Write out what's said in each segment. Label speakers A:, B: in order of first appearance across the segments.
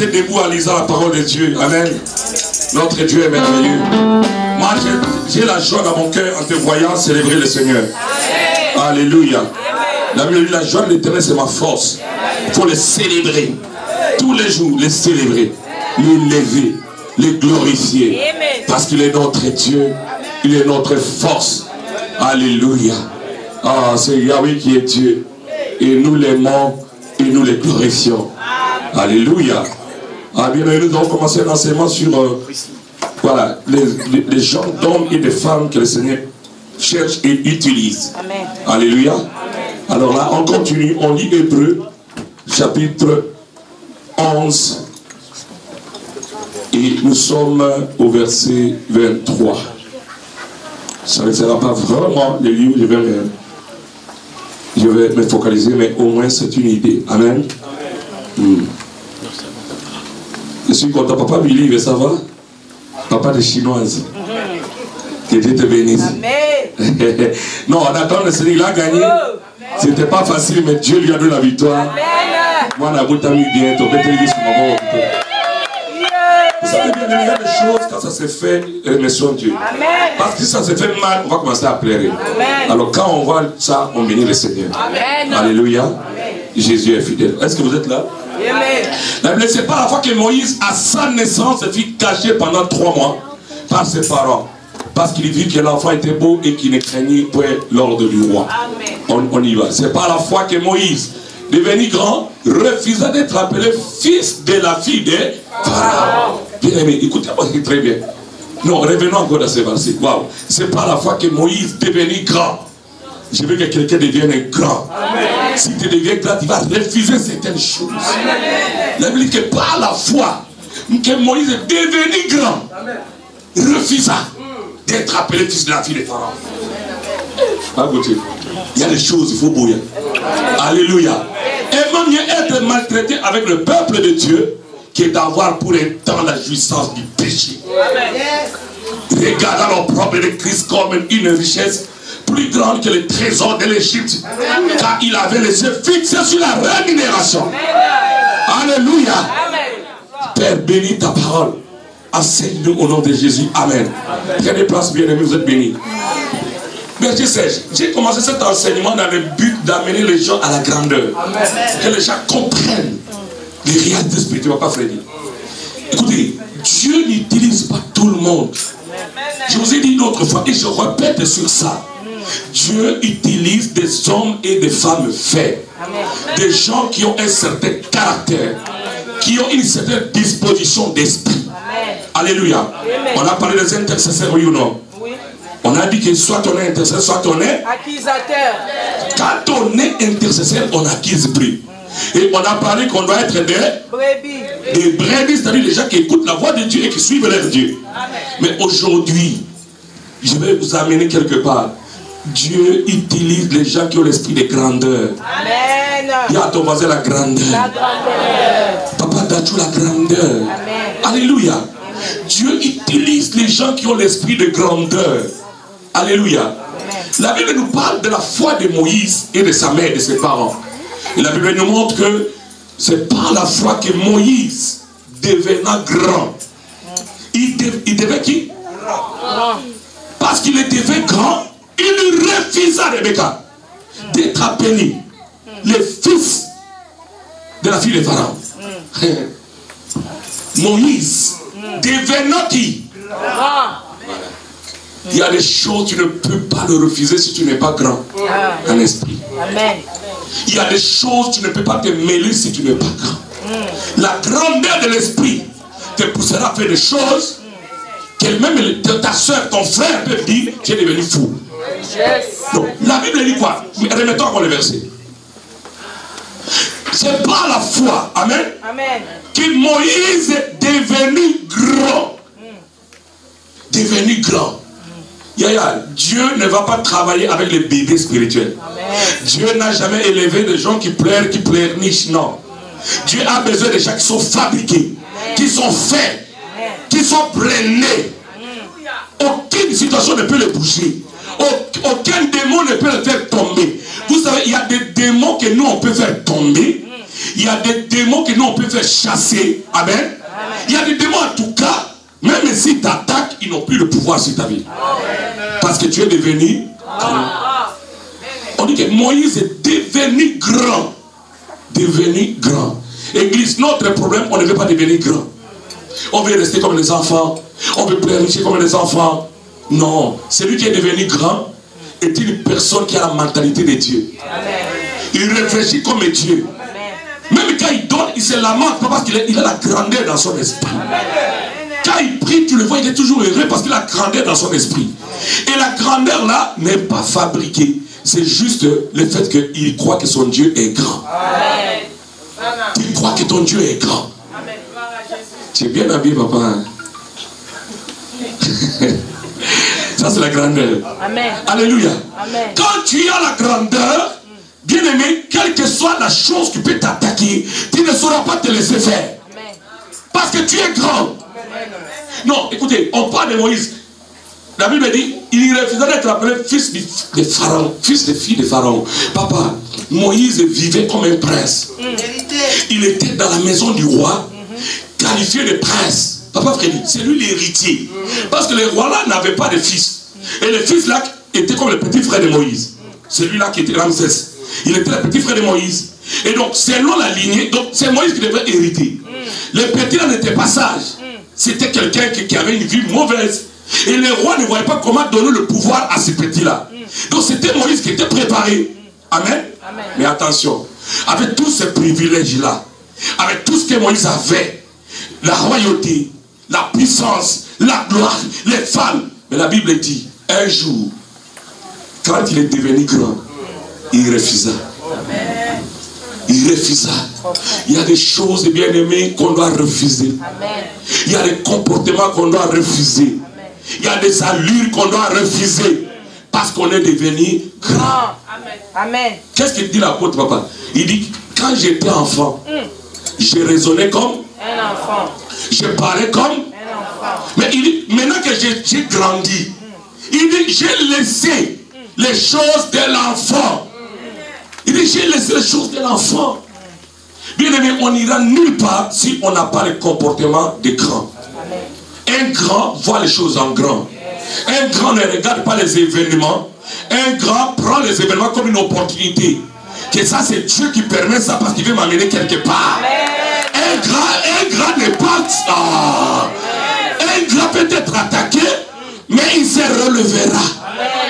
A: rester debout en lisant la parole de Dieu. Amen. Notre Dieu est merveilleux. Moi, j'ai la joie dans mon cœur en te voyant célébrer le Seigneur. Amen. Alléluia. Amen. La Bible dit, la joie de l'Éternel, c'est ma force. Il faut le célébrer. Tous les jours, les célébrer, l'élever, les glorifier. Parce qu'il est notre Dieu. Il est notre force. Alléluia. Ah, c'est Yahweh qui est Dieu. Et nous l'aimons et nous le glorifions. Alléluia. Ah, bien, nous allons commencer un enseignement sur voilà, les gens d'hommes et de femmes que le Seigneur cherche et utilise. Amen. Alléluia. Amen. Alors là, on continue, on lit Hébreux, chapitre 11. Et nous sommes au verset 23. Ça ne sera pas vraiment le livre, je vais me focaliser, mais au moins c'est une idée. Amen. Je suis content. Papa Billy, ça va? Papa de chinoise. Que Dieu te bénisse. Amen. Non, on attend le Seigneur, il a gagné. C'était pas facile, mais Dieu lui a donné la victoire. Moi, on a bien, ton bêtise sur maman. Vous savez bien, il y a des choses, quand ça se fait, remercions Dieu. Amen. Parce que si ça se fait mal, on va commencer à pleurer. Amen. Alors quand on voit ça, on bénit le Seigneur. Amen. Alléluia. Amen. Jésus est fidèle. Est-ce que vous êtes là? Amen. La Bible, c'est pas la fois que Moïse, à sa naissance, se fit cacher pendant 3 mois par ses parents. Parce qu'il vit que l'enfant était beau et qu'il ne craignait point l'ordre du roi. On y va. C'est pas la fois que Moïse, devenu grand, refusa d'être appelé fils de la fille de Pharaon. Bien aimé, écoutez-moi très bien. Non, revenons encore dans ce verset. Waouh. C'est pas la fois que Moïse devenu grand. Je veux que quelqu'un devienne grand. Amen. Si tu deviens grand, tu vas refuser certaines choses. Amen. La Bible dit que par la foi que Moïse est devenu grand, refusa d'être appelé fils de la fille de Pharaon. Il y a des choses, il faut bouillir. Alléluia. Et même mieux être maltraité avec le peuple de Dieu qui est d'avoir pour un temps la jouissance du péché. Regardant l'opprobre de Christ comme une richesse plus grande que les trésors de l'Égypte, car il avait les yeux fixés sur la rémunération. Alléluia. Père, bénis ta parole. Enseigne-nous au nom de Jésus. Amen. Prenez place, bien-aimés, vous êtes bénis. Mais j'ai commencé cet enseignement dans le but d'amener les gens à la grandeur. Amen. Que les gens comprennent les réalités spirituelles. Pas Freddy. Écoutez, Dieu n'utilise pas tout le monde. Je vous ai dit une autre fois et je répète sur ça. Dieu utilise des hommes et des femmes faits. Des gens qui ont un certain caractère, qui ont une certaine disposition d'esprit. Alléluia. On a parlé des intercesseurs, oui ou non? On a dit que soit on est intercesseur, soit on est accusateur. Quand on est intercesseur, on n'accuse plus. Et on a parlé qu'on doit être des brebis. Des brebis, c'est-à-dire les gens qui écoutent la voix de Dieu et qui suivent leur Dieu. Amen. Mais aujourd'hui, je vais vous amener quelque part. Dieu utilise les gens qui ont l'esprit de grandeur. Amen. Dis à ton voisin la grandeur. La grandeur. Papa Dachou, la grandeur. Amen. Alléluia. Amen. Dieu utilise les gens qui ont l'esprit de grandeur. Alléluia. Amen. La Bible nous parle de la foi de Moïse et de sa mère et de ses parents. Et la Bible nous montre que c'est par la foi que Moïse devenant grand. Il devait qui? Grand. Parce qu'il devait grand, il refusa Rebecca d'être appelé le fils de la fille de Pharaon. Moïse devenant qui? Grand. Il y a des choses, tu ne peux pas le refuser si tu n'es pas grand en esprit. Amen. Il y a des choses, tu ne peux pas te mêler si tu n'es pas grand. La grandeur de l'esprit te poussera à faire des choses que même ta soeur, ton frère peut dire, tu es devenu fou. Donc, la Bible dit quoi? Remettons encore le verset. C'est par la foi, amen, que Moïse est devenu grand. Devenu grand. Dieu ne va pas travailler avec les bébés spirituels. Amen. Dieu n'a jamais élevé des gens qui pleurent, qui pleurnichent. Non. Dieu a besoin de gens qui sont fabriqués, Amen. Qui sont faits, Amen. Qui sont prenés. Aucune situation ne peut les bouger. Aucun démon ne peut les faire tomber. Vous savez, il y a des démons que nous on peut faire tomber. Il y a des démons que nous on peut faire chasser. Amen. Amen. Il y a des démons en tout cas, même si tu attaques, ils n'ont plus le pouvoir sur ta vie. Amen. Parce que tu es devenu grand. On dit que Moïse est devenu grand. Devenu grand. Église, notre problème, on ne veut pas devenir grand. On veut rester comme les enfants. On veut prêcher comme les enfants. Non. Celui qui est devenu grand est une personne qui a la mentalité de Dieu. Amen. Il réfléchit comme Dieu. Amen. Même quand il donne, il se lamente pas parce qu'il a la grandeur dans son esprit. Amen. Quand il prie, tu le vois, il est toujours heureux parce qu'il a la grandeur dans son esprit. Et la grandeur là n'est pas fabriquée. C'est juste le fait qu'il croit que son Dieu est grand. Amen. Tu crois que ton Dieu est grand. Amen. Tu es bien habillé, papa. Hein? Ça, c'est la grandeur. Amen. Alléluia. Amen. Quand tu as la grandeur, bien aimé, quelle que soit la chose qui peut t'attaquer, tu ne sauras pas te laisser faire. Amen. Parce que tu es grand. Amen. Non, écoutez, on parle de Moïse. La Bible dit, il refusait d'être appelé fils de Pharaon, fils de fille de Pharaon. Papa, Moïse vivait comme un prince. Il était dans la maison du roi, qualifié de prince. Papa Frédéric, c'est lui l'héritier. Parce que les rois là n'avaient pas de fils. Et le fils là était comme le petit frère de Moïse. Celui-là qui était Ramsès. Il était le petit frère de Moïse. Et donc, selon la lignée, donc c'est Moïse qui devait hériter. Le petit là n'était pas sage. C'était quelqu'un qui avait une vie mauvaise. Et les rois ne voyaient pas comment donner le pouvoir à ce petit-là. Donc c'était Moïse qui était préparé. Amen. Amen. Mais attention, avec tous ces privilèges-là, avec tout ce que Moïse avait, la royauté, la puissance, la gloire, les femmes. Mais la Bible dit, un jour, quand il est devenu grand, il refusa. Amen. Il refusa. Il y a des choses bien aimées qu'on doit refuser. Amen. Il y a des comportements qu'on doit refuser. Il y a des allures qu'on doit refuser parce qu'on est devenu grand. Amen. Qu'est-ce qu'il dit l'apôtre, papa? Il dit, quand j'étais enfant, je raisonnais comme un enfant. Je parlais comme un enfant. Mais il dit, maintenant que j'ai grandi, il dit, j'ai laissé les choses de l'enfant. Il dit, j'ai laissé les choses de l'enfant. Bien aimé, on n'ira nulle part si on n'a pas le comportement de grand. Un grand voit les choses en grand. Un grand ne regarde pas les événements. Un grand prend les événements comme une opportunité. Que ça, c'est Dieu qui permet ça parce qu'il veut m'amener quelque part. Un grand n'est pas... Un grand peut être attaqué, mais il se relèvera.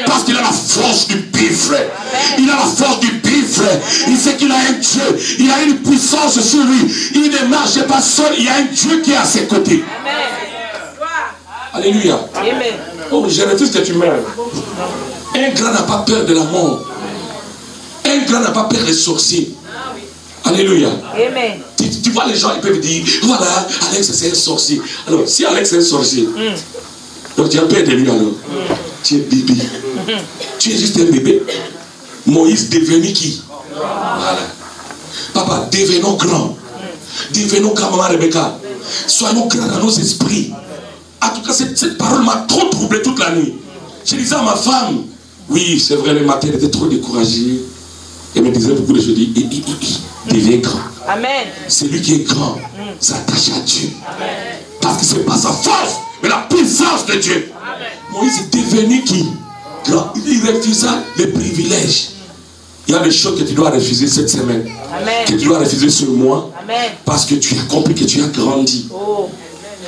A: Parce qu'il a la force du buffle. Il a la force du buffle. Il sait qu'il a un Dieu. Il a une puissance sur lui. Il ne marche pas seul. Il y a un Dieu qui est à ses côtés. Alléluia. Amen. Oh, je refuse que tu meurs. Un grand n'a pas peur de la mort. Un grand n'a pas peur des sorciers. Alléluia. Amen. Tu vois les gens, ils peuvent dire, voilà, Alex c'est un sorcier. Alors, si Alex est un sorcier, donc tu as peur de lui alors. Tu es bébé. Tu es juste un bébé. Moïse devenu qui? Voilà. Papa, devenons grands. Devenons comme maman Rebecca. Soyons grands dans nos esprits. En tout cas, cette parole m'a trop troublé toute la nuit. Je disais à ma femme, oui, c'est vrai, le matin, elle était trop découragée. Elle me disait beaucoup de choses. Je dis, deviens grand. Amen. Celui qui est grand s'attache à Dieu. Amen. Parce que ce n'est pas sa force, mais la puissance de Dieu. Amen. Moïse est devenu qui? Grand. Il refusa les privilèges. Il y a des choses que tu dois refuser cette semaine. Amen. Que tu dois refuser ce mois. Amen. Parce que tu as compris que tu as grandi. Oh.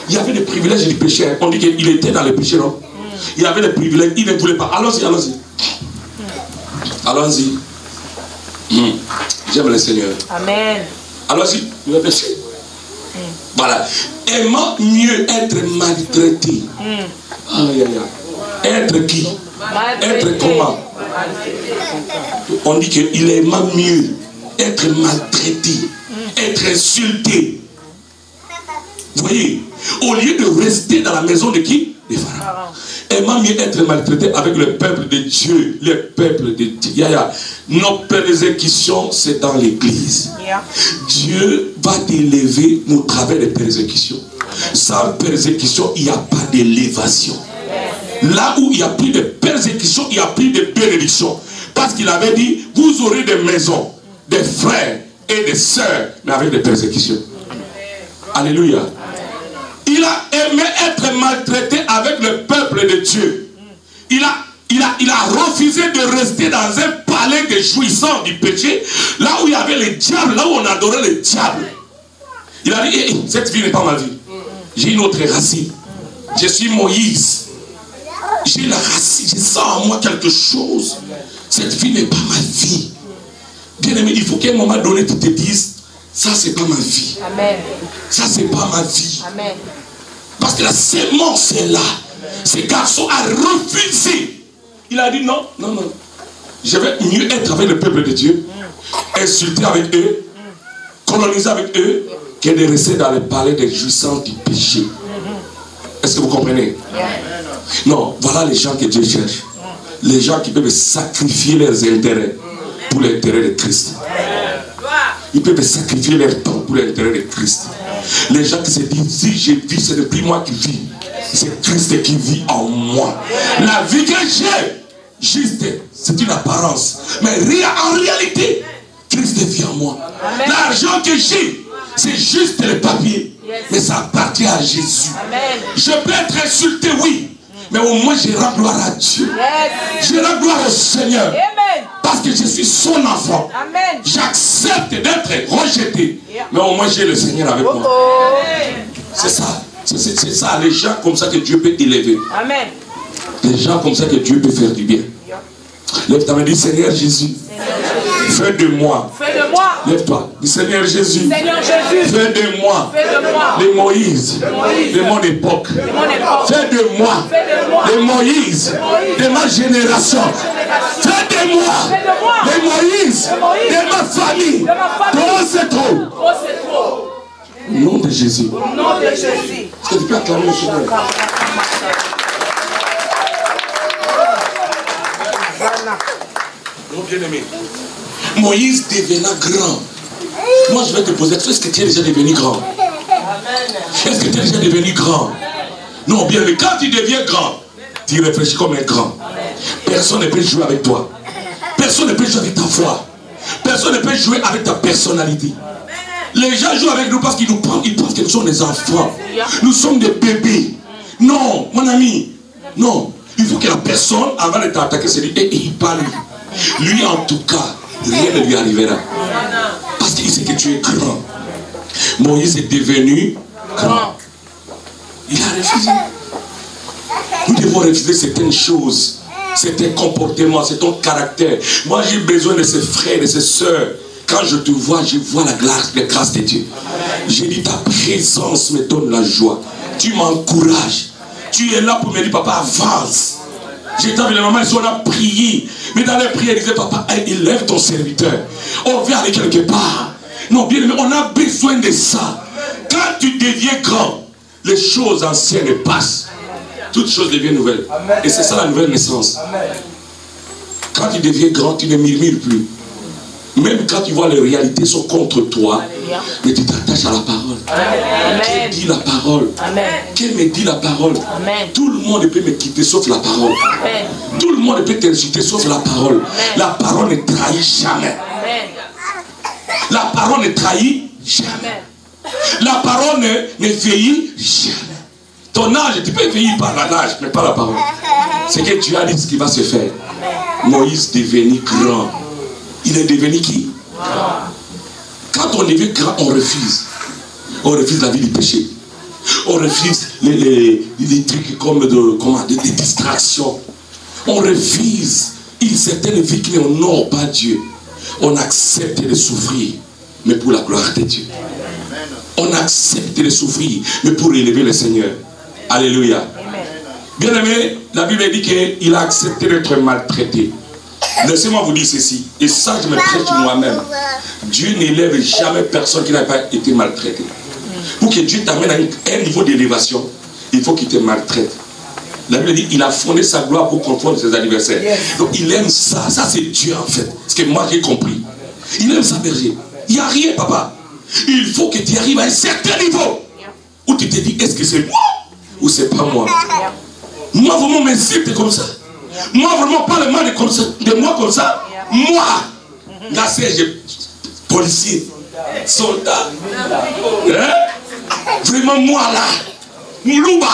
A: Il y avait des privilèges du péché. On dit qu'il était dans le péché, non? Il y avait des privilèges, il ne voulait pas. Allons-y, allons-y. Allons-y. J'aime le Seigneur. Amen. Allons-y, vous avez péché. Voilà. Aimant mieux être maltraité. Aïe, aïe, aïe. Être qui? Être comment? On dit qu'il aima mieux être maltraité, être insulté. Vous voyez, au lieu de rester dans la maison de qui? De Pharaon. Aimant mieux être maltraité avec le peuple de Dieu, le peuple de Dieu. Nos persécutions, c'est dans l'église. Dieu va t'élever au travers des persécutions. Sans persécution, il n'y a pas d'élévation. Là où il n'y a plus de persécution, il n'y a plus de bénédiction. Parce qu'il avait dit, vous aurez des maisons, des frères, et des sœurs, mais avec des persécutions. Alléluia. Il a aimé être maltraité avec le peuple de Dieu. Il a refusé de rester dans un palais de jouissance du péché, là où il y avait les diables, là où on adorait les diables. Il a dit, hey, cette vie n'est pas ma vie. J'ai une autre racine. Je suis Moïse. J'ai la racine, je sens en moi quelque chose. Cette vie n'est pas ma vie. Bien aimé, il faut qu'à un moment donné, tu te dises, ça c'est pas ma vie. Amen. Ça c'est pas ma vie. Amen. Parce que la sémence est là. Ce garçon a refusé. Il a dit non, non, non. Je vais mieux être avec le peuple de Dieu, insulter avec eux, coloniser avec eux, que de rester dans le palais des jouissances du péché. Est-ce que vous comprenez? Non, voilà les gens que Dieu cherche. Les gens qui peuvent sacrifier leurs intérêts pour l'intérêt de Christ. Ils peuvent sacrifier leur temps pour l'intérêt de Christ. Les gens qui se disent, si je vis, ce n'est plus moi qui vis. C'est Christ qui vit en moi. La vie que j'ai, juste, c'est une apparence. Mais en réalité, Christ vit en moi. L'argent que j'ai, c'est juste le papier. Mais ça appartient à Jésus. Amen. Je peux être insulté, oui. Mais au moins, je rends gloire à Dieu. Yes. Je rends gloire au Seigneur. Amen. Parce que je suis son enfant. J'accepte d'être rejeté. Yeah. Mais au moins, j'ai le Seigneur avec moi. C'est ça. C'est ça, les gens comme ça que Dieu peut élever. Amen. Les gens comme ça que Dieu peut faire du bien. Yeah. Lève ta main, dis Seigneur Jésus. Fais de moi. Lève-toi. Dis Seigneur Jésus. Fais de moi. Les Moïse. De mon époque. Fais de moi. Les Moïse. De ma génération. Fais de moi. Les Moïse. De ma famille. Trop c'est trop. Au nom de Jésus. Est-ce que tu peux acclamer le Seigneur? Mon bien-aimé. Moïse devenant grand. Moi je vais te poser, est-ce que tu es déjà devenu grand? Est-ce que tu es déjà devenu grand? Non, bien, mais quand tu deviens grand, tu réfléchis comme un grand. Personne ne peut jouer avec toi. Personne ne peut jouer avec ta foi. Personne ne peut jouer avec ta personnalité. Les gens jouent avec nous parce qu'ils nous pensent, ils pensent que nous sommes des enfants. Nous sommes des bébés. Non, mon ami. Non. Il faut que la personne, avant de t'attaquer, se dise, hey, pas lui. Lui, en tout cas, rien ne lui arrivera. Parce qu'il sait que tu es grand. Moïse est devenu grand. Il a refusé. Nous devons refuser certaines choses, certains comportements, certains caractères. Moi, j'ai besoin de ces frères, de ces sœurs. Quand je te vois, je vois la grâce de Dieu. J'ai dit, ta présence me donne la joie. Tu m'encourages. Tu es là pour me dire, papa, avance. J'étais avec les mamans, on a prié. Mais dans les prières, ils disaient, papa, élève ton serviteur. On vient aller quelque part. Non, bien aimé, on a besoin de ça. Quand tu deviens grand, les choses anciennes passent. Toutes choses deviennent nouvelles. Et c'est ça la nouvelle naissance. Quand tu deviens grand, tu ne murmures plus. Même quand tu vois les réalités sont contre toi, mais tu t'attaches à la parole. Qui dit la parole? Qui me dit la parole? Tout le monde peut me quitter sauf la parole. Tout le monde peut t'insulter sauf la parole. La parole ne trahit jamais. La parole ne trahit jamais. La parole ne vieillit jamais. Ton âge, tu peux vieillir par l'âge, mais pas la parole. C'est que Dieu a dit ce qui va se faire. Moïse devenu grand. Il est devenu qui? Quand on devient grand, on refuse. On refuse la vie du péché. On refuse les trucs comme des distractions. On refuse une certaine vie qui n'honore pas Dieu. On accepte de souffrir, mais pour la gloire de Dieu. On accepte de souffrir, mais pour élever le Seigneur. Alléluia. Bien aimé, la Bible dit qu'il a accepté d'être maltraité. Laissez-moi vous dire ceci, et ça je me prêche moi-même. Dieu n'élève jamais personne qui n'a pas été maltraité. Pour que Dieu t'amène à un niveau d'élévation, il faut qu'il te maltraite. La Bible dit, il a fondé sa gloire pour confondre ses adversaires. Donc il aime ça, ça c'est Dieu en fait. Ce que moi j'ai compris. Il aime sa berger. Il n'y a rien, papa. Il faut que tu arrives à un certain niveau où tu te dis, est-ce que c'est moi ou c'est pas moi? Moi vraiment m'insulte comme ça. Moi vraiment pas le mal de moi comme ça. Moi, là c'est policier. soldat. Hein? Vraiment, moi là, Moulouba.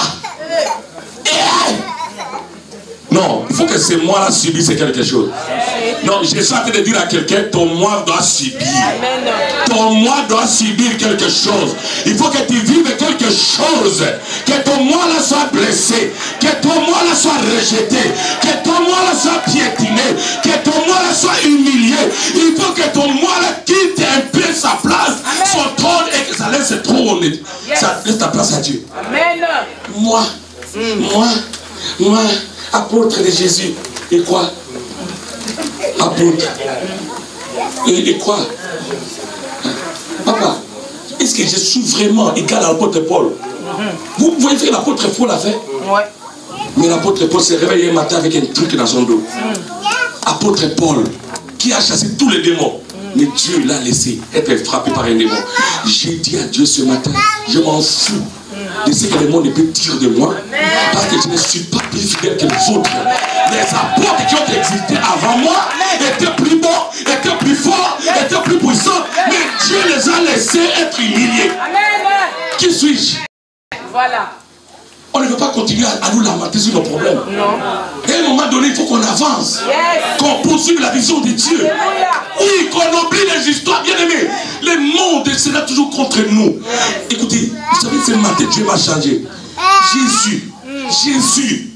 A: Non, il faut que ce moi là subisse quelque chose. Non, je suis en train de dire à quelqu'un, ton moi doit subir. Ton moi doit subir quelque chose. Il faut que tu vives quelque chose. Que ton moi là soit blessé. Que ton moi là soit rejeté. Que ton moi là soit piétiné. Que ton moi là soit humilié. Il faut que ton moi là quitte un peu sa place, son trône, et que ça laisse ce trône. Ça laisse ta place à Dieu. Amen. Moi, apôtre de Jésus. Et quoi? Apôtre. Et quoi? Papa, est-ce que je suis vraiment égal à l'apôtre Paul? Vous voyez ce que l'apôtre Paul a fait? Ouais. Mais l'apôtre Paul s'est réveillé un matin avec un truc dans son dos. Apôtre Paul, qui a chassé tous les démons. Mais Dieu l'a laissé être frappé par un démon. J'ai dit à Dieu ce matin, je m'en fous de ce que le monde peut dire de moi, parce que je ne suis pas plus fidèle que les autres. Les apôtres qui ont existé avant moi étaient plus bons, étaient plus forts, étaient plus puissants, mais Dieu les a laissés être humiliés. Qui suis-je? Voilà. On ne veut pas continuer à nous lamenter sur nos problèmes. Non. Et à un moment donné, il faut qu'on avance. Yes. Qu'on poursuive la vision de Dieu. Oui, qu'on oublie les histoires, bien aimés. Le monde sera toujours contre nous. Écoutez, vous savez, ce matin, Dieu m'a changé. Jésus.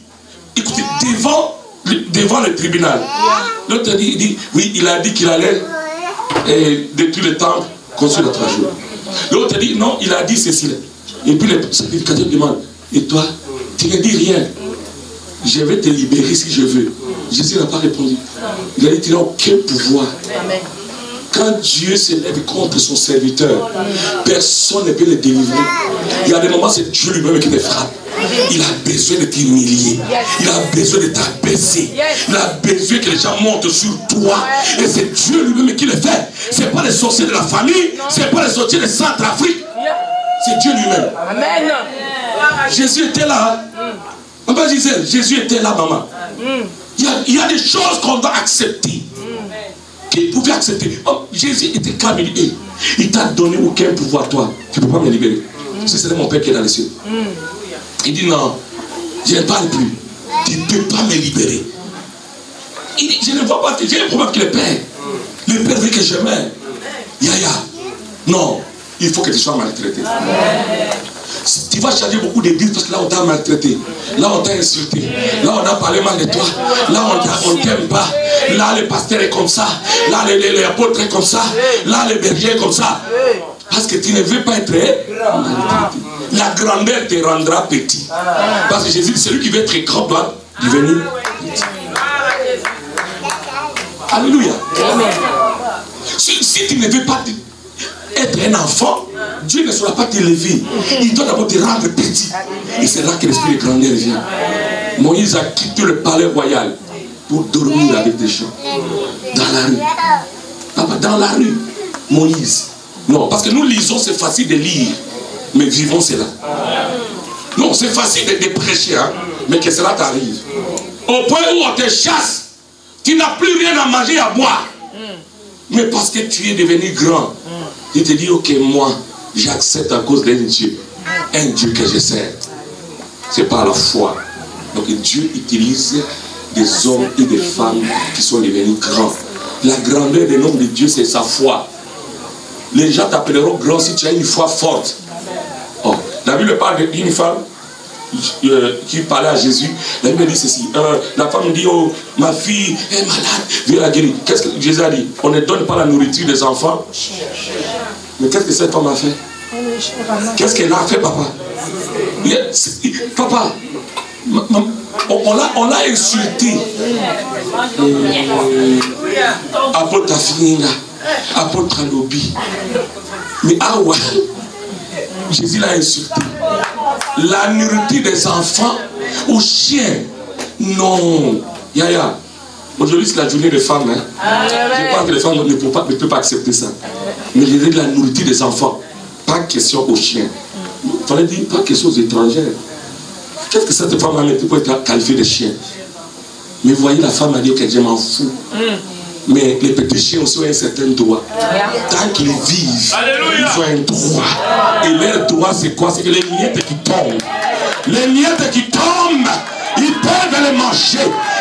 A: Écoutez, devant le tribunal. L'autre dit, oui, il a dit qu'il allait détruire le temple, construire le 3 jours. L'autre dit, non, il a dit ceci. Et puis le sacrificateur demande, et toi, tu ne dis rien. Je vais te libérer si je veux. Jésus n'a pas répondu. Il a dit, tu n'as aucun pouvoir. Quand Dieu s'élève contre son serviteur, personne ne peut le délivrer. Il y a des moments, c'est Dieu lui-même qui te frappe. Il a besoin de t'humilier. Il a besoin de t'abaisser. Il a besoin que les gens montent sur toi. Et c'est Dieu lui-même qui le fait. Ce n'est pas les sorciers de la famille. Ce n'est pas les sorciers de Centrafrique. C'est Dieu lui-même. Amen. Jésus était là. Maman disait, Jésus était là, maman. Il y a des choses qu'on doit accepter. Qu'il pouvait accepter. Oh, Jésus était calme. Il t'a donné aucun pouvoir, toi. Tu ne peux pas me libérer. C'est mon Père qui est dans les cieux. Il dit non, je ne parle plus. Tu ne peux pas me libérer. Il dit, je ne vois pas, j'ai un problème avec le Père. Le Père veut que je meure. Yaya. Non, il faut que tu sois maltraité. Tu vas changer beaucoup d'églises parce que là on t'a maltraité, là on t'a insulté, là on a parlé mal de toi, là on ne t'aime pas, là le pasteur est comme ça, là les apôtres est comme ça, là le berger est comme ça. Parce que tu ne veux pas être maltraité. La grandeur te rendra petit. Parce que Jésus dit, celui qui veut être grand doit devenir petit. Alléluia. Si tu ne veux pas être un enfant, Dieu ne saura pas t'élever. Il doit d'abord te rendre petit. Et c'est là que l'esprit de grandeur vient. Moïse a quitté le palais royal pour dormir avec des gens. Dans la rue. Papa, dans la rue. Moïse. Non, parce que nous lisons, c'est facile de lire. Mais vivons cela. Non, c'est facile de prêcher, hein, mais que cela t'arrive. Au point où on te chasse, tu n'as plus rien à manger, à boire. Mais parce que tu es devenu grand, il te dit, ok, moi, j'accepte à cause d'un Dieu. Un Dieu que je sers. C'est par la foi. Donc Dieu utilise des hommes et des femmes qui sont devenus grands. La grandeur des noms de Dieu, c'est sa foi. Les gens t'appelleront grand si tu as une foi forte. Oh, la Bible parle d'une femme qui parlait à Jésus. La Bible dit ceci. La femme dit, oh, ma fille est malade, viens la guérir. Qu'est-ce que Jésus a dit? On ne donne pas la nourriture des enfants. Mais qu'est-ce que cette femme a fait? Qu'est-ce qu'elle a fait, papa? Papa, on l'a insulté. Apôtre Tafinga, apôtre Alobi. Mais ah ouais, Jésus l'a insulté. La nourriture des enfants aux chiens. Non. Yaya. Aujourd'hui, c'est la journée des femmes. Hein. Je pense que les femmes ne peuvent pas accepter ça. Mais je dis la nourriture des enfants. Pas question aux chiens. Il fallait dire pas question aux étrangères. Qu'est-ce que cette femme a mis pour être qualifiée de chien? Mais voyez, la femme a dit que je m'en fous. Mais les petits chiens aussi ont un certain droit. Tant qu'ils vivent, ils ont un droit. Et leur droit, c'est quoi? C'est que les miettes qui tombent. Les miettes qui tombent, ils peuvent les manger.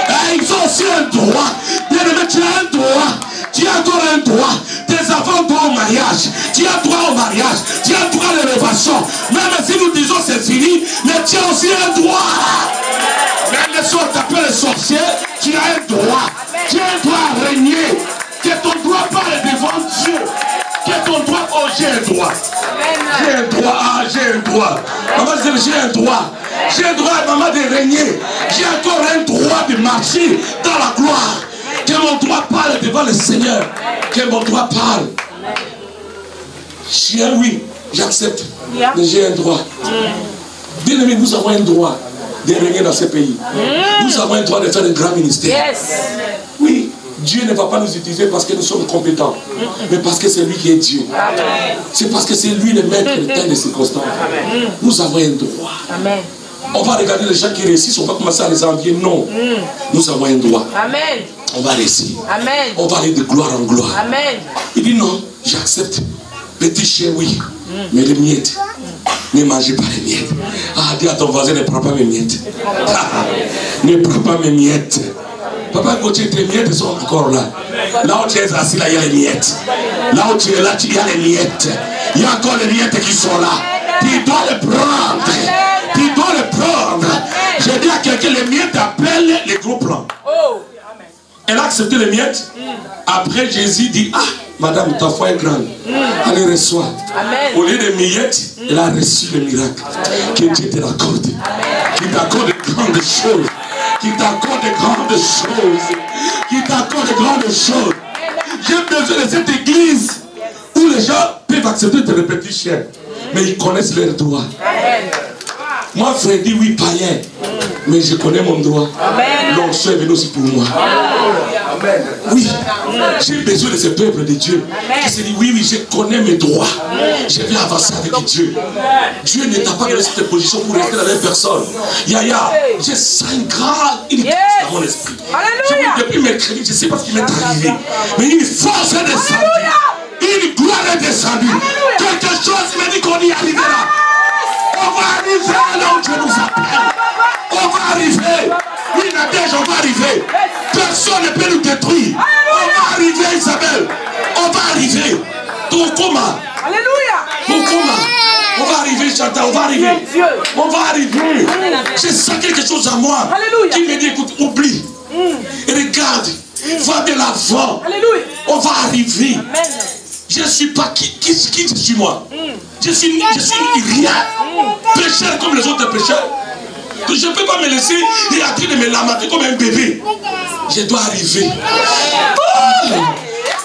A: Et ils ont aussi un droit. Bien aimé, tu as un droit. Tu as encore un droit. Tes enfants ont droit au mariage. Tu as droit au mariage. Tu as droit à l'élévation. Même si nous disons c'est fini, mais tu as aussi un droit. Même si on t'appelle les sorciers, tu as un droit. Tu as un droit à régner. Que ton droit parle devant Dieu. Que ton droit, oh j'ai un droit. J'ai un droit, ah j'ai un droit. Maman, j'ai un droit. J'ai un droit, maman, de régner. J'ai encore un droit de marcher dans la gloire. Que mon droit parle devant le Seigneur. Que mon droit parle. Chien, oui, j'accepte. Mais j'ai un droit. Bien aimé, nous avons un droit de régner dans ce pays. Nous avons un droit de faire un grand ministère. Oui, Dieu ne va pas nous utiliser parce que nous sommes compétents, mais parce que c'est lui qui est Dieu. C'est parce que c'est lui le maître des temps et des circonstances. Nous avons un droit. On va regarder les gens qui réussissent, on va commencer à les envier. Non, nous avons un droit. On va réussir. On va aller de gloire en gloire. Il dit non, j'accepte. Petit chien, oui, mais les miettes. Ne mangez pas les miettes. Ah, dis à ton voisin, ne prends pas mes miettes. Ne prends pas mes miettes. Papa, quand tes miettes sont encore là. Là où tu es assis, là, il y a les miettes. Là où tu es là, il y a les miettes. Il y a encore les miettes qui sont là. Tu dois les prendre. Tu dois les prendre. Je dis à quelqu'un, les miettes appellent les gros plans. Elle a accepté les miettes. Après, Jésus dit, ah, madame, ta foi est grande. Allez, reçois. Au lieu des miettes, elle a reçu le miracle. Que Dieu te l'accorde. Qu'il t'accorde de grandes choses. Qu'il t'accorde de grandes choses. Qu'il t'accorde de grandes choses. J'ai besoin de cette église où les gens peuvent accepter de petits chiens. Mais ils connaissent leurs droits. Moi, Freddy, oui, païen. Mais je connais mon droit. L'onction est venue aussi pour moi. Oui, j'ai besoin de ce peuple de Dieu qui se dit oui, oui, je connais mes droits. Je vais avancer avec Dieu. Dieu ne t'a pas donné cette position pour rester dans la même personne. Yaya, j'ai 5 grands iniquités dans mon esprit. Depuis mercredi, je ne sais pas ce qui m'est arrivé. Mais une force est descendue. Une gloire est descendue. Quelque chose me dit qu'on y arrivera. On va arriver là où Dieu nous appelle. On va arriver. Oui, Nadège, on va arriver. Personne ne peut nous détruire. On va arriver, Isabelle. On va arriver. Ton coma. Ton coma. On va arriver, Chantal. On va arriver. On va arriver. Je sens quelque chose en moi qui me dit, écoute, oublie. Et regarde. Va de l'avant. On va arriver. Je ne suis pas qui je suis moi. Je suis rien. Pécheur comme les autres pécheurs. Je ne peux pas me laisser et en train de me lamenter comme un bébé. Je dois arriver.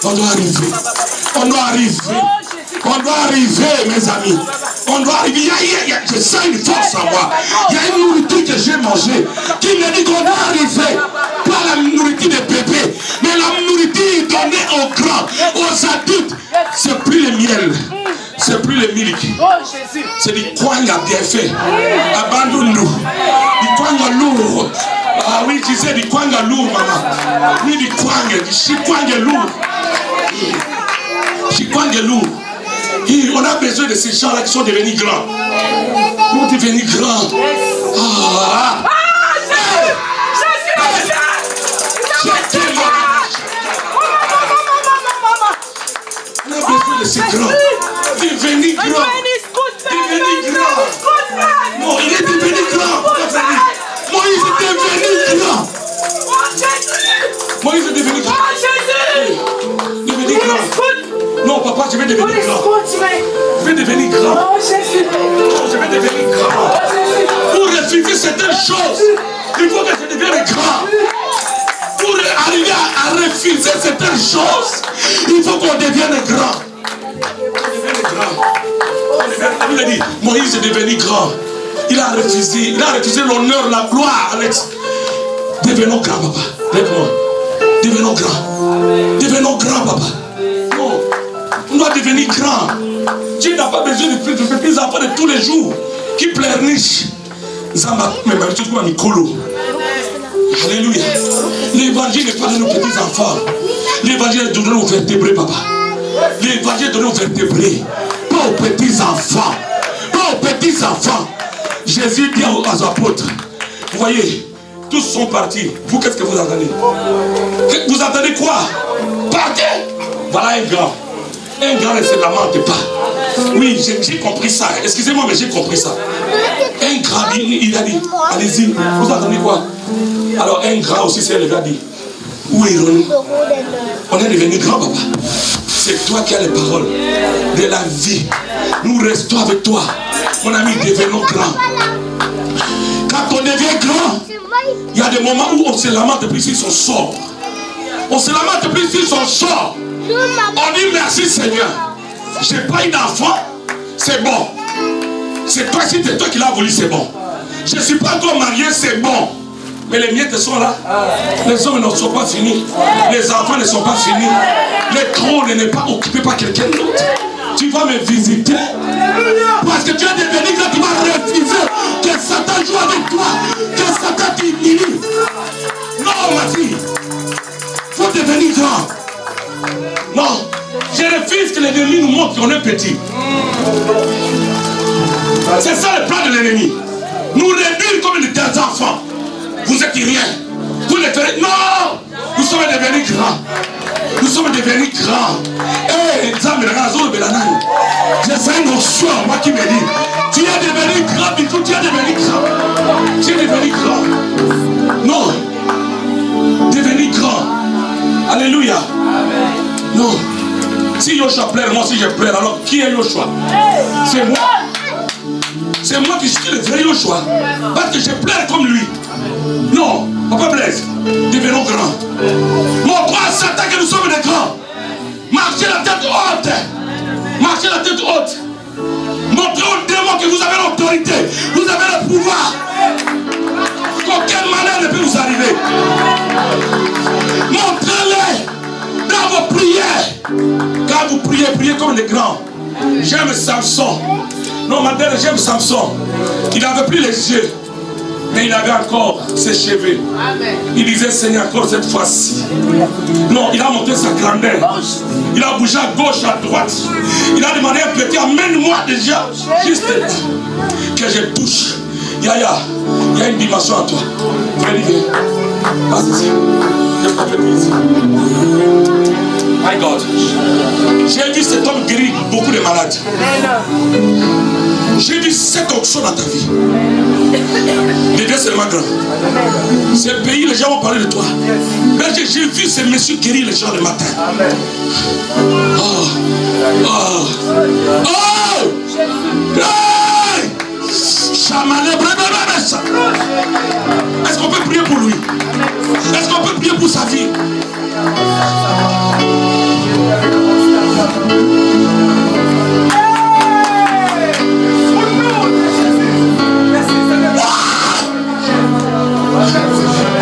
A: On doit arriver. On doit arriver. On doit arriver, mes amis. On doit arriver. Je sens une force en moi. Il y a une nourriture que j'ai mangée qui me dit qu'on doit arriver. Pas la nourriture des bébés, mais la nourriture donnée aux grands, aux adultes. C'est plus le miel. C'est plus le milk. C'est du kwanga bien fait. Abandonne-nous. Du kwanga lourd. Ah oui, tu sais, du kwanga lourd, maman. Oui, du kwanga. Du chikwanga lourd. Chikwanga lourd. Et on a besoin de ces gens-là qui sont devenus grands. Pour devenir grands. Ah! On a besoin de ces grands. Devenir grand. Devenir grand. Non, il est devenu grand. Moïse est devenu grand. Moïse est devenu grand. Devenir grand. Non, papa, je vais devenir grand. Je vais devenir grand. Je vais devenir grand. Pour refuser certaines choses, il faut que je devienne grand. Pour arriver à refuser certaines choses, il faut qu'on devienne grand. Il a dit, Moïse est devenu grand. Il a refusé l'honneur, la gloire, Alex. Devenons grands, papa. Lève-moi. Devenons grands. Devenons grands, papa. Non. On doit devenir grand. Dieu n'a pas besoin de petits enfants de tous les jours qui pleurnichent. Alléluia. L'évangile n'est pas de nos petits enfants. L'évangile est donné aux vertébrés, papa. L'évangile est donné aux vertébrés. Pas aux petits enfants. Pas aux petits enfants. Jésus dit aux apôtres, vous voyez, tous sont partis. Vous, qu'est-ce que vous entendez? Vous entendez quoi? Partez. Voilà un grand. Un grand ne se lamente pas. Oui, j'ai compris ça. Excusez-moi, mais j'ai compris ça. Un grand, il a dit, allez-y. Vous entendez quoi? Alors un grand aussi, c'est le gars dit, où est Ron? On est devenu grand, papa. C'est toi qui as les paroles de la vie. Nous restons avec toi. Mon ami, devenons grands. Quand on devient grand, il y a des moments où on se lamente plus s'ils sont sorts. On se lamente plus s'ils sont sorts. On dit merci Seigneur. J'ai pas eu d'enfant, c'est bon. C'est toi, si c'est toi qui l'as voulu, c'est bon. Je ne suis pas encore marié, c'est bon. Mais les miettes sont là. Les hommes ne sont pas finis. Les enfants ne sont pas finis. Le trône n'est pas occupé par quelqu'un d'autre. Tu vas me visiter. Parce que tu es devenu grand, tu vas refuser que Satan joue avec toi. Que Satan t'humilie. Non, ma fille. Il faut devenir grand. Non. Je refuse que l'ennemi nous montre qu'on est petit. C'est ça le plan de l'ennemi. Nous réduire comme des enfants. Vous êtes rien. Vous ne ferez... Non. Nous sommes devenus grands. Nous sommes devenus grands. Et j'ai fait un choix, moi qui me dit, tu es devenu grand, du coup tu es devenu grand. Tu es devenu grand. Non. Devenu grand. Alléluia. Non. Si Yoshua pleure, moi aussi je pleure. Alors qui est Yoshua? C'est moi. C'est moi qui suis le vrai Yoshua. Parce que je pleure comme lui. Non, Papa Blaise, devenons grands. Montrons à Satan que nous sommes des grands. Marchez la tête haute. Marchez la tête haute. Montrez aux démons que vous avez l'autorité. Vous avez le pouvoir. Qu'aucune manière ne peut vous arriver. Montrez-les dans vos prières. Quand vous priez, priez comme des grands. J'aime Samson. Non, madame, j'aime Samson. Il n'avait plus les yeux. Mais il avait encore ses cheveux. Il disait, Seigneur, encore cette fois-ci. Non, il a montré sa grandeur. Il a bougé à gauche, à droite. Il a demandé un petit, amène-moi déjà. Juste que je touche. Il y a une dimension à toi. Freddy, viens. Vas-y. Je peux te dire ici. My God. J'ai vu cet homme guérir beaucoup de malades. J'ai vu cette onction dans ta vie. Les deux seulement grand. Ce pays, les gens vont parler de toi. Mais j'ai vu ce monsieur guérir les gens le matin. Oh! Oh! Oh! Hey! Est-ce qu'on peut prier pour lui? Est-ce qu'on peut prier pour sa vie?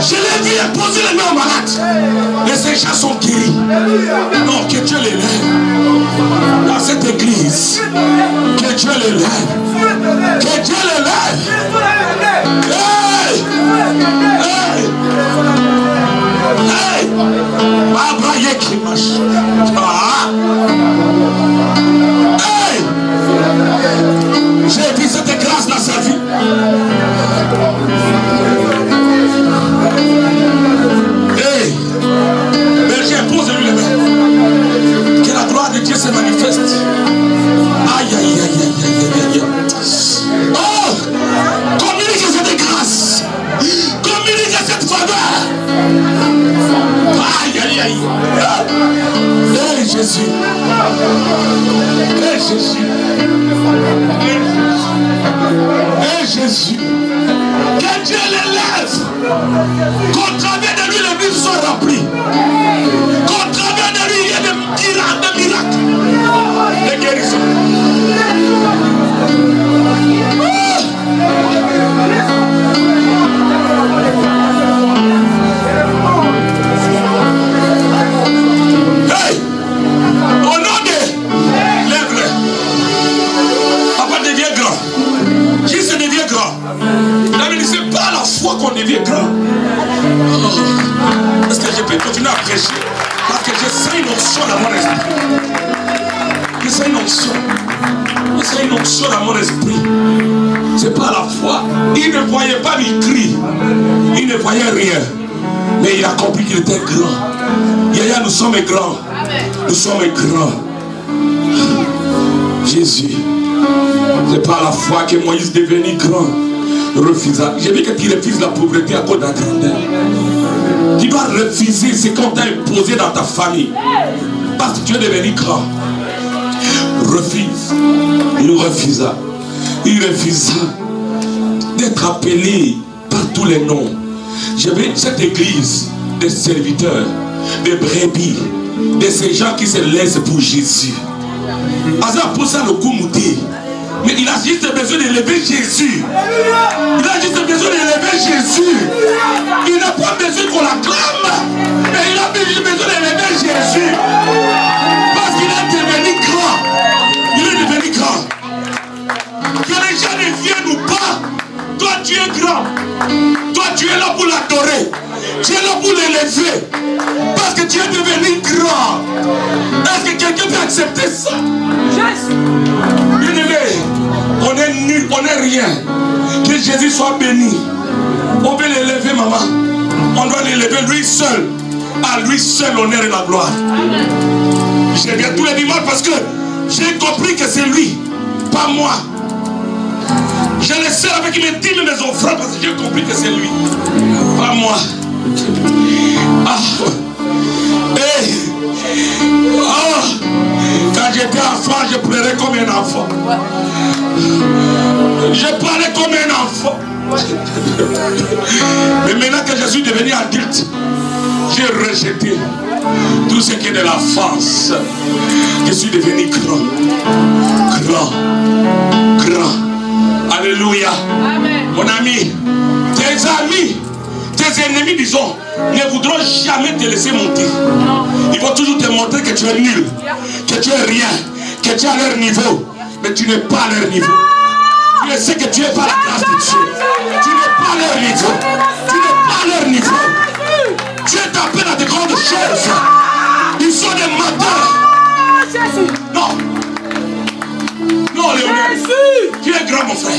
A: Je l'ai dit, imposer les mains aux malades. Et ces gens sont guéris. Non, que Dieu les lève. Dans cette église. Que Dieu les lève. Que Dieu les lève. Hey! Hey! Hey! Abraye qui marche. Hey! J'ai vu cette grâce dans sa vie. Hey! Berger, pose-lui les mains. Que la gloire de Dieu se manifeste. Aïe, aïe, aïe, aïe, aïe, aïe, aïe. Oh! Communique cette grâce. Communique cette faveur. Aïe, aïe, aïe. Hey, Jésus. Hey, Jésus. Hey, Jésus. Que Dieu l'élève. Qu'au travers de lui, les vies sont remplies. Qu'au travers de lui, il y a des miracles, des guérisons. Hey! Au nom de... Lève-le. Papa devient grand. Qui se devient grand? C'est pas à la foi qu'on devient grand. Oh. Est-ce que je peux continuer à prêcher? que je sens une onction dans mon esprit. Je sens une onction. Je sens une onction dans mon esprit. C'est pas la foi. Il ne voyait pas les cris. Il ne voyait rien. Mais il a compris qu'il était grand. Yaya, nous sommes grands. Nous sommes grands. Jésus. C'est par la foi que Moïse devenu grand. Refusa. J'ai vu que tu refuses la pauvreté à cause de la grandeur. Tu dois refuser ce qu'on t'a imposé dans ta famille. Parce que tu es devenu grand. Refuse. Il refusa. Il refusa d'être appelé par tous les noms. J'avais cette église des serviteurs, des brebis, de ces gens qui se laissent pour Jésus. Azar pour ça le coup mouté. Mais il a juste besoin d'élever Jésus. Il a juste besoin d'élever Jésus. Il n'a pas besoin qu'on l'acclame. Mais il a juste besoin d'élever Jésus. Parce qu'il est devenu grand. Il est devenu grand. Que les gens ne viennent ou pas. Toi tu es grand. Toi tu es là pour l'adorer. Tu es là pour l'élever. Parce que tu es devenu grand. Est-ce que quelqu'un peut accepter ça? Bien-aimé, on est nul, on n'est rien. Que Jésus soit béni. On veut l'élever, maman. On doit l'élever lui seul. À lui seul l'honneur et la gloire. Je viens tous les dimanches parce que j'ai compris que c'est lui, pas moi. Je le sais avec mes dîmes et mes offrandes parce que j'ai compris que c'est lui, pas moi. Ah. Hey. Ah. Quand j'étais enfant, je pleurais comme un enfant. Je parlais comme un enfant. Mais maintenant que je suis devenu adulte, j'ai rejeté tout ce qui est de la force. Je suis devenu grand. Grand. Grand. Alléluia. Amen. Mon ami, tes amis, tes ennemis, disons, ne voudront jamais te laisser monter. Ils vont toujours te montrer que tu es nul, que tu es rien, que tu es à leur niveau. Mais tu n'es pas à leur niveau. Tu sais que tu es par la grâce de Dieu. Tu n'es pas à leur niveau. Tu n'es pas à leur niveau. Dieu t'appelle à de grandes choses. Ils sont des menteurs. Non. Non, Léonel. Tu es grand, mon frère. Il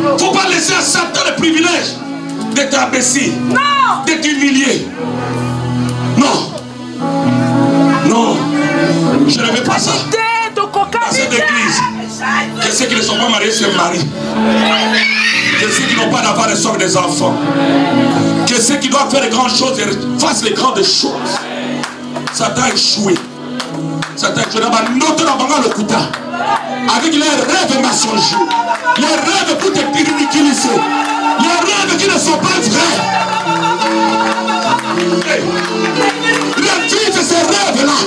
A: ne faut pas laisser à Satan le privilège de t'abaisser, de t'humilier. Non. Non. Je ne veux pas ça. Dans cette église, que ceux qui ne sont pas mariés se marient. Que ceux qui n'ont pas d'avoir des sortes des enfants. Que ceux qui doivent faire les grandes choses fassent les grandes choses. Satan a échoué. Satan a échoué. Avec les rêves mensongers. Les rêves pour te ridiculiser. Les rêves qui ne sont pas vrais. Hey. Refuse ces rêves-là.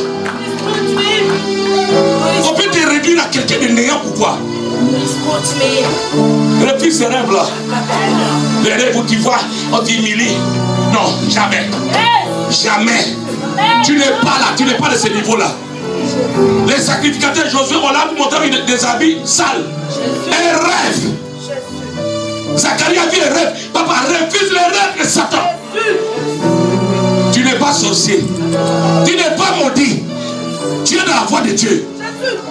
A: On peut te réduire à quelqu'un de néant. Pourquoi? Refuse ces rêves-là. Les rêves où tu vois, on t'humilie. Non, jamais. Jamais. Tu n'es pas là, tu n'es pas de ce niveau-là. Les sacrificateurs Josué ont là pour montrer des habits sales. Un rêve. Zacharie a vu les rêves. Papa, refuse les rêves de Satan. Tu n'es pas sorcier. Tu n'es pas maudit. Tu es dans la voie de Dieu.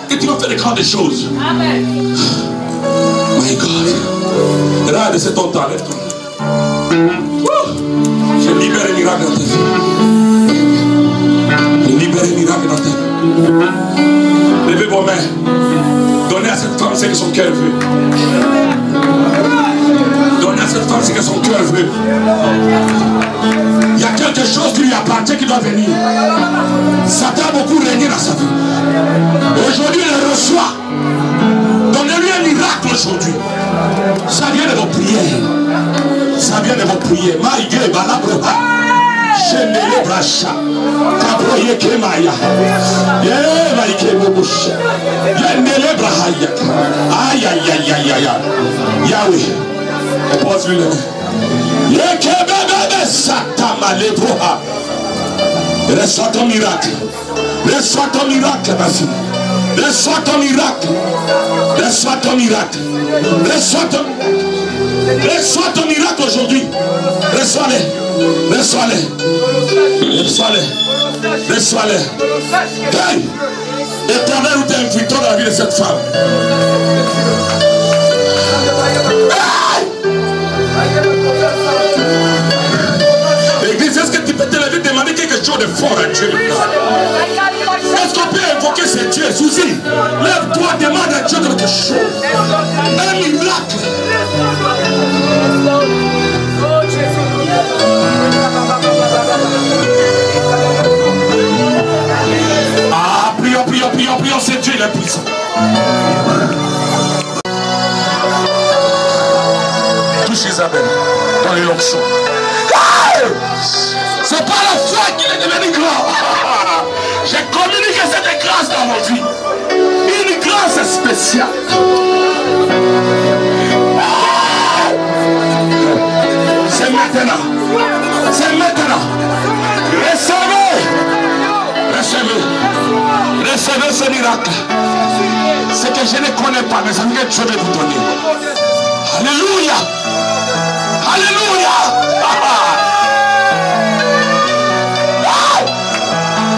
A: Et tu vas faire des grandes choses. Amen. My God. Regarde, c'est ton temps. Je libère un miracle dans ta vie. Je libère un miracle dans ta vie. Levez vos mains. Donnez à cette femme ce que son cœur veut. Donnez à cette femme ce que son cœur veut. Il y a quelque chose qui lui appartient qui doit venir. Satan a beaucoup régné dans sa vie. Aujourd'hui, il le reçoit. Donnez-lui un miracle aujourd'hui. Ça vient de vos prières. Ça vient de vos prières. Maïgue, balabroha. Chenele bracha. Kabroye kemaya. Maïke bobouche. Yenele brahaya. Aïe, aïe, aïe, aïe, aïe. Yahweh. On pose lui le main. Reçois ton miracle. Reçois ton miracle, ma fille. Reçois ton miracle. Reçois ton miracle. Reçois ton miracle aujourd'hui. Reçois-le. Reçois-le. Reçois-le. Reçois-les. Hey! Éternel, nous t'invitons dans la vie de cette femme. Hey! L'église, est-ce que tu peux te lever et demander quelque chose de fort à Dieu? Est-ce qu'on peut invoquer ce Dieu? Souci, lève-toi, demande à Dieu quelque chose. Un miracle. Ah, prions, c'est Dieu, il est puissant. Touche Isabelle dans les l'onction. C'est pas la foi qu'il est devenu grand. J'ai communiqué cette grâce dans mon vie. Une grâce spéciale. C'est maintenant. C'est maintenant. Recevez. Recevez. Recevez ce miracle. C'est que je ne connais pas, mais ça veut dire que Dieu va vous donner. Alléluia. Alléluia.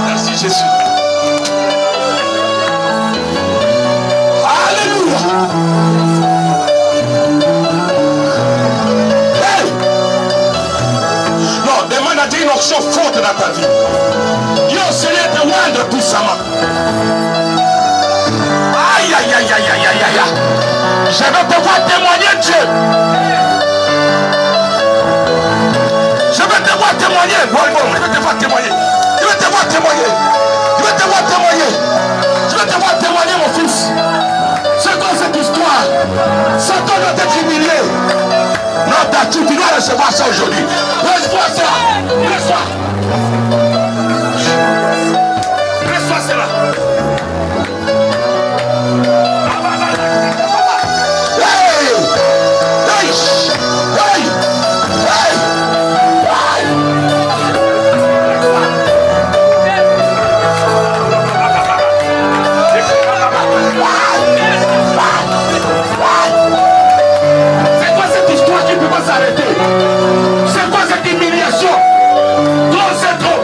A: Merci Jésus. Alléluia. Hey. Non, demande à Dieu une option forte dans ta vie. Yo, Seigneur, te rendre puissamment. Aïe, aïe, aïe, aïe, aïe, aïe, aïe. Je vais pouvoir témoigner Dieu. Je vais devoir témoigner. Bon, je vais devoir témoigner. Je vais devoir témoigner. Je vais devoir témoigner. Je vais devoir témoigner, mon fils. C'est quoi cette histoire? Satan doit être humilié. Non, tu dois recevoir ça aujourd'hui. Reçois ça. Reçois. Reçois cela. C'est quoi cette humiliation? Trop, c'est trop.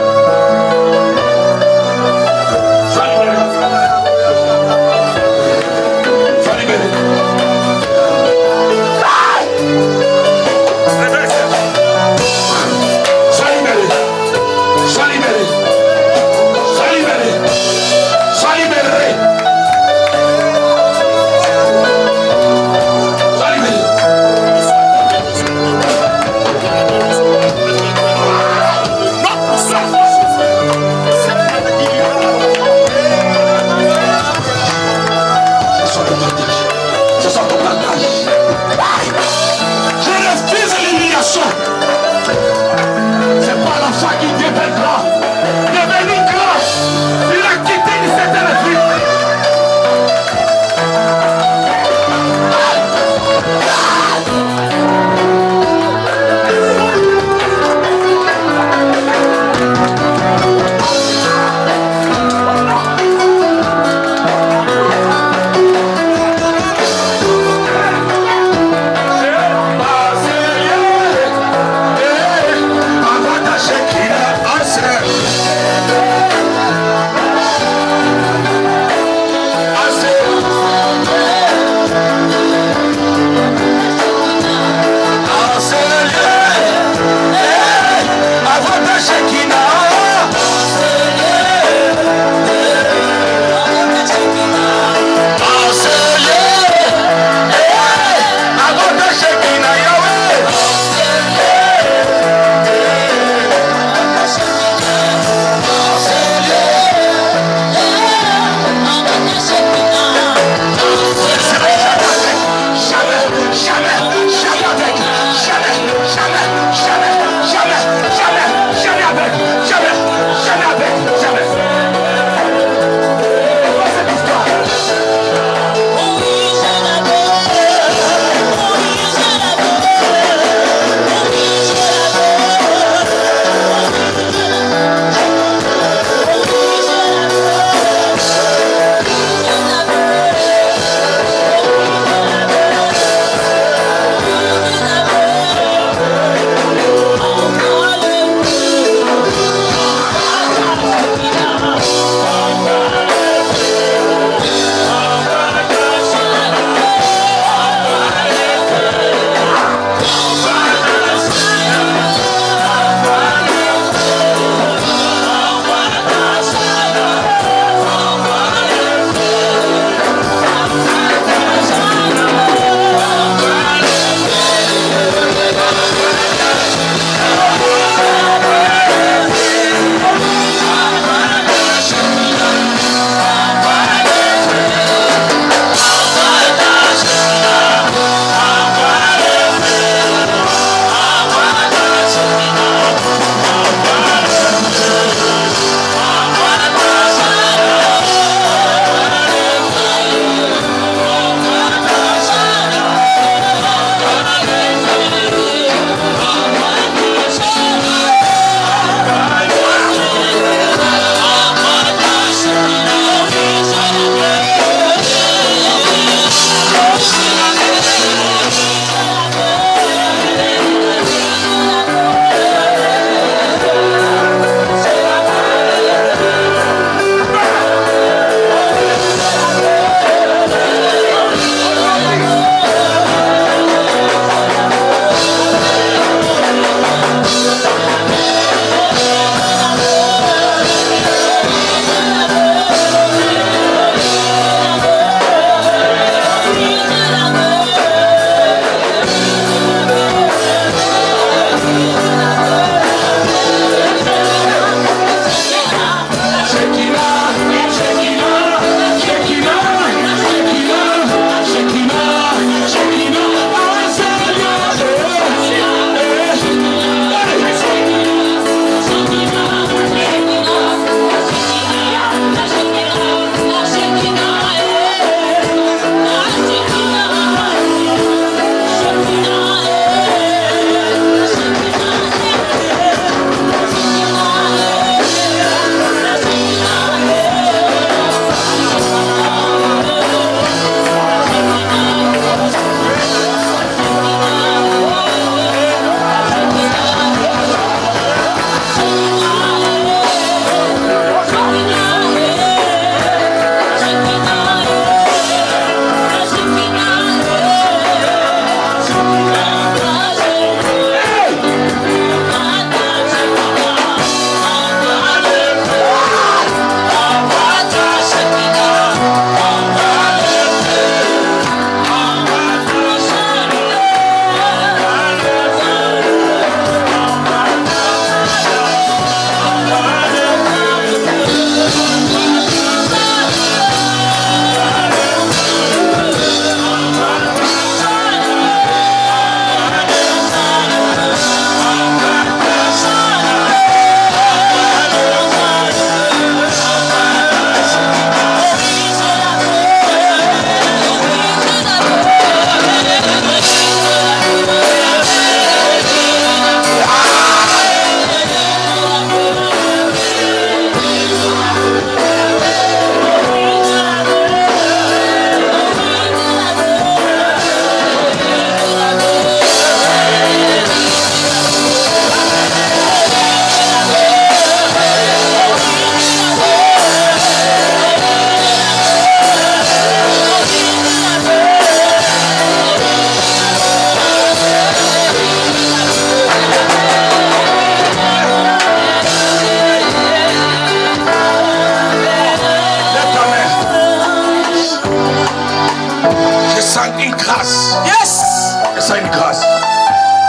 A: Yes. Et ça une grâce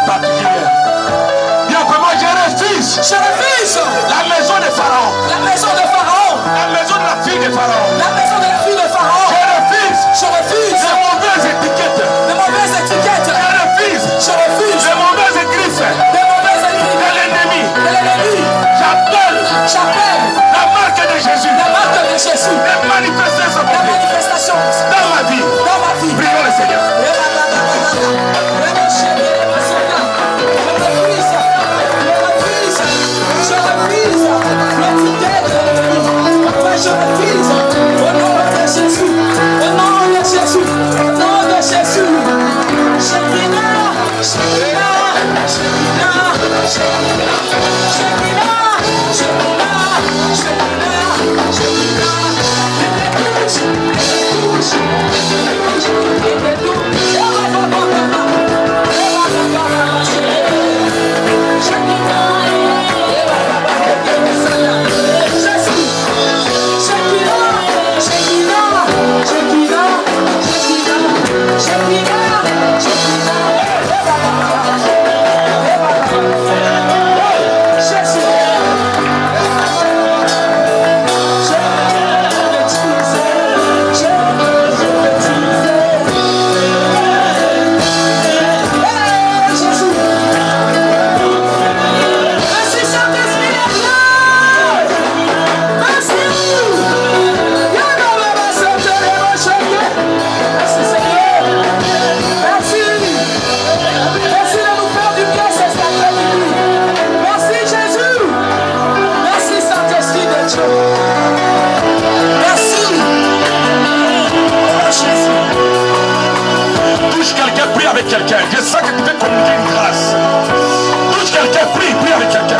A: particulière. Bien que moi je refuse. Je refuse. La maison de Pharaon. La maison de Pharaon. La maison de la fille de Pharaon. La maison de la fille de Pharaon. Je refuse. Je refuse. Les mauvaises étiquettes. Les mauvaises étiquettes. Je refuse. Je refuse. Les mauvaises griffes. Les mauvaises griffes. De l'ennemi. De l'ennemi. J'appelle. J'appelle. La marque de Jésus. La marque de Jésus. Les manifestations. La manifestation. Dans ma vie. Dans ma vie. Prions le Seigneur. Je refuse au nom de Jésus, au nom de Jésus, au nom de Jésus. Shekinah, Shekinah, Shekinah, Shekinah, Shekinah, Shekinah, quelqu'un, je sens que tu peux communiquer une grâce. Touche quelqu'un, prie avec quelqu'un.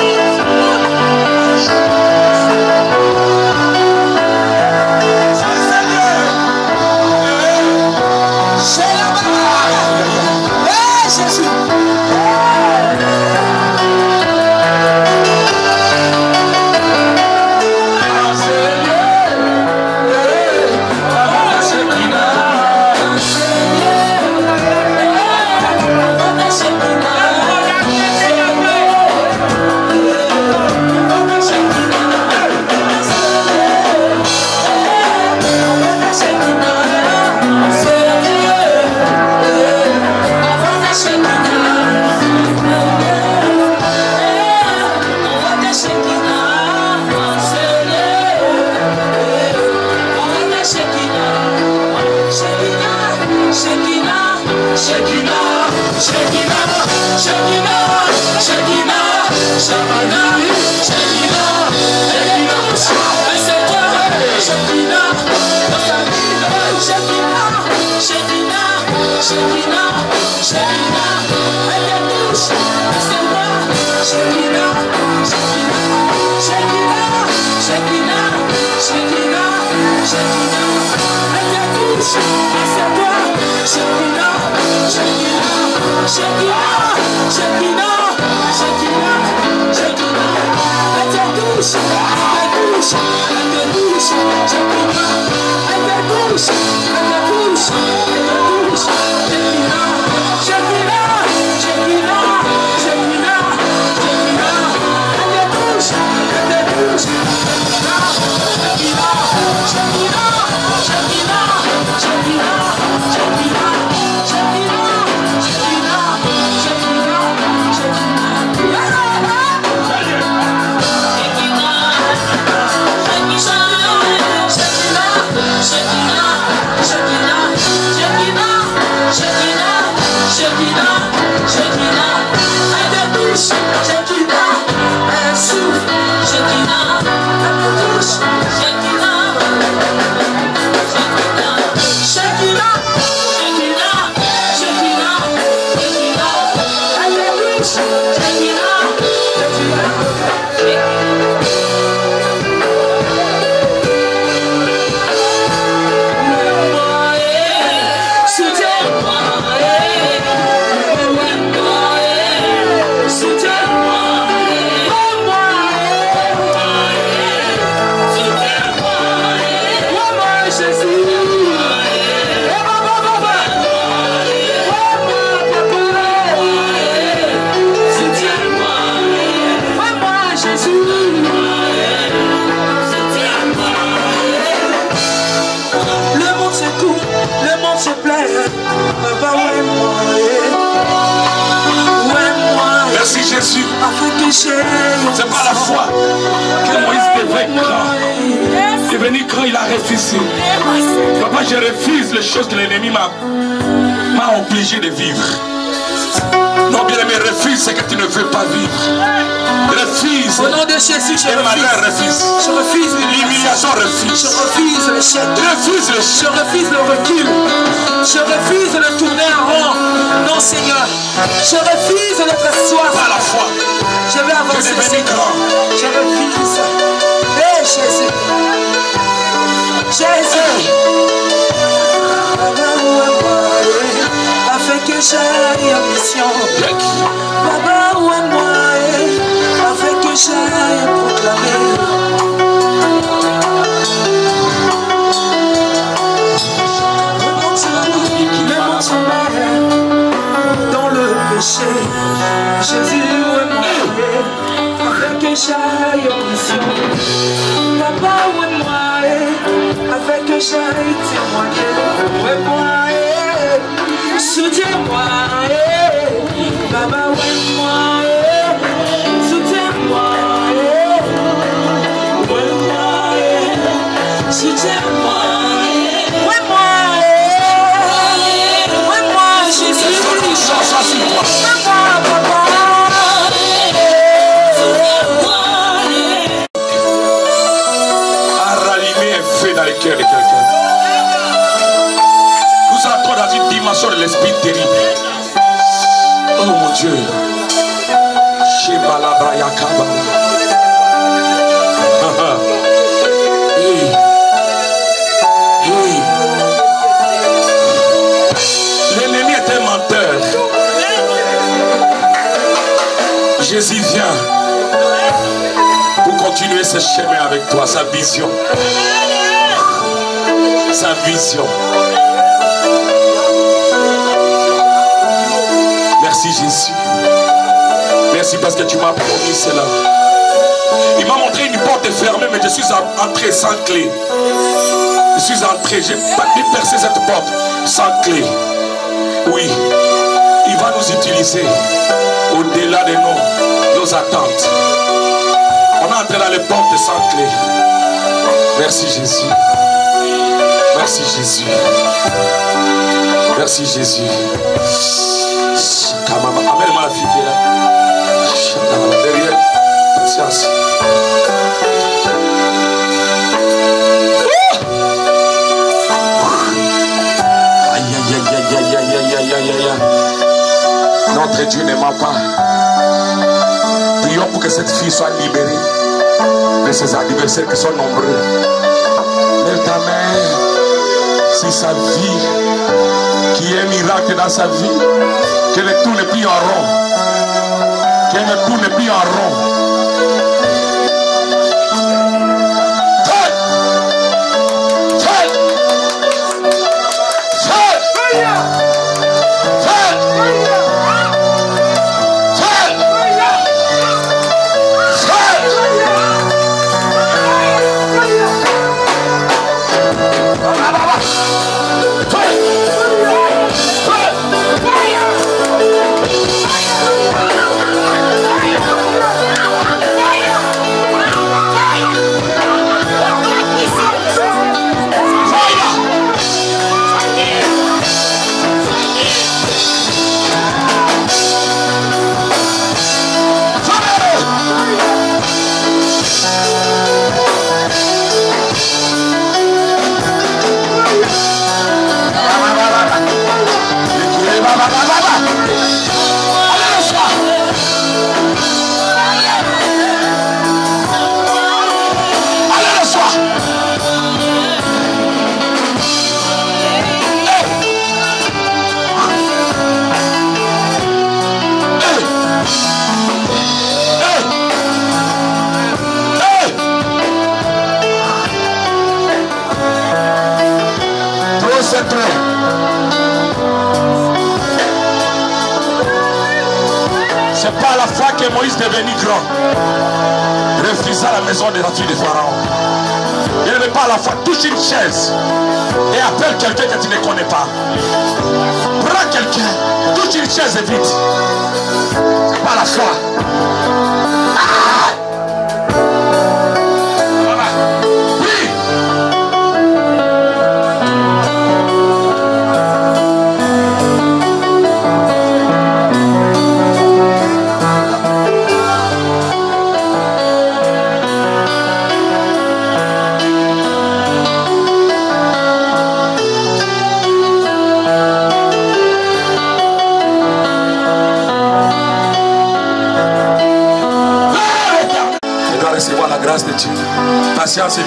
B: Shekinah,
A: C'est pas la foi que Moïse devait grand. Devenu grand, il a refusé. Papa, je refuse les choses que l'ennemi m'a obligé de vivre. Non, bien aimé, refuse ce que tu ne veux pas vivre. Refuse.
B: Au nom de Jésus, je
A: refuse.
B: Je refuse
A: l'humiliation, refuse.
B: Je refuse l'échec.
A: Refuse le
B: Je refuse le recul. Je refuse de tourner en rond. Non, Seigneur. Je refuse d'être soif.
A: Par la foi.
B: Je vais avancer, Seigneur. Je refuse. Hé, Jésus. Jésus. Afin que j'aille en mission. Baba, oué-moi, afin que j'aille proclamer. Dans le péché, Jésus, oué-moi, afin que j'aille en mission. Baba, oué-moi, afin que j'aille témoigner. Oué-moi, soutiens-moi, Baba, oué-moi, soutiens-moi, oué-moi, soutiens-moi, oué-moi, oué-moi, Jésus, oué-moi, Papa.
A: À rallumer un feu dans le cœur de quelqu'un. Nous entrons dans une dimension de l'esprit terrible. Oh mon Dieu. L'ennemi est un menteur. Jésus vient pour continuer ce chemin avec toi, sa vision. Sa vision. Merci Jésus. Merci parce que tu m'as promis cela. Il m'a montré une porte fermée, mais je suis entré sans clé. Je suis entré, j'ai pas pu percer cette porte sans clé. Oui, il va nous utiliser au-delà de nos attentes. On est entré dans les portes sans clé. Merci Jésus. Merci Jésus. Merci Jésus. Amène-moi la fille qui est là. Derrière. Patience. Aïe, aïe, aïe, aïe, aïe, aïe, aïe, aïe, aïe. Notre Dieu ne ment pas. Prions pour que cette fille soit libérée de ses adversaires qui sont nombreux. Lève ta main. Si sa vie, qui est un miracle dans sa vie, que le tout n'est plus en rond. Que le tout n'est plus en rond. C'est pas la foi que Moïse devenu grand, refusa la maison de la fille de Pharaon. Il n'avait pas la foi. Touche une chaise et appelle quelqu'un que tu ne connais pas. Prends quelqu'un. Toute une chaise est vide. C'est pas la foi. Voilà. Oui. Recevoir la grâce de Dieu. Patience, viens.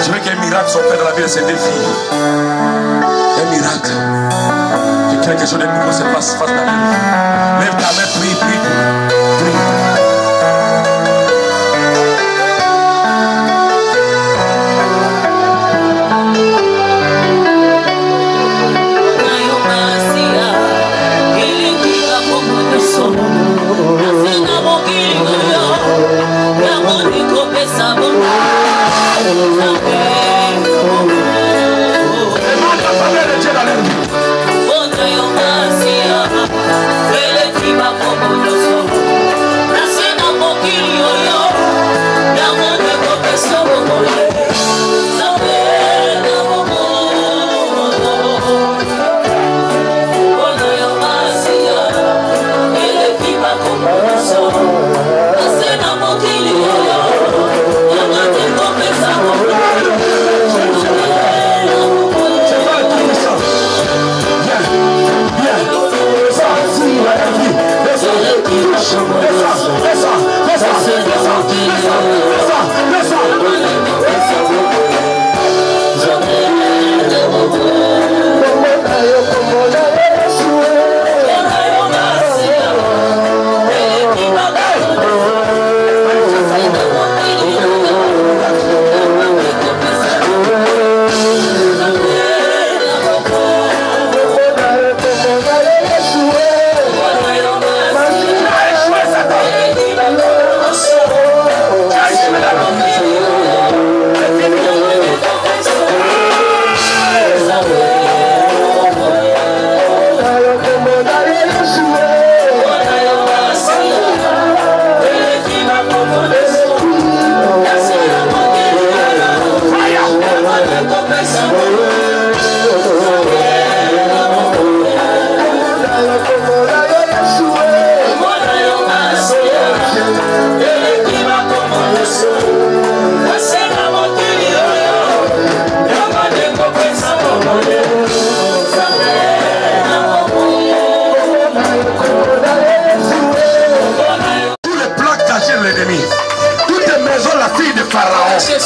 A: Je veux qu'un miracle soit fait dans la vie de ces deux filles. Un miracle. Que quelque chose de nouveau se passe face à la vie. Lève ta main, prie, prie, prie.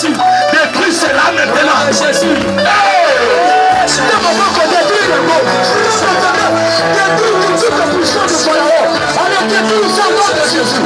A: Détruis cela maintenant. Jésus. Allez, détruis ça, nom de Jésus.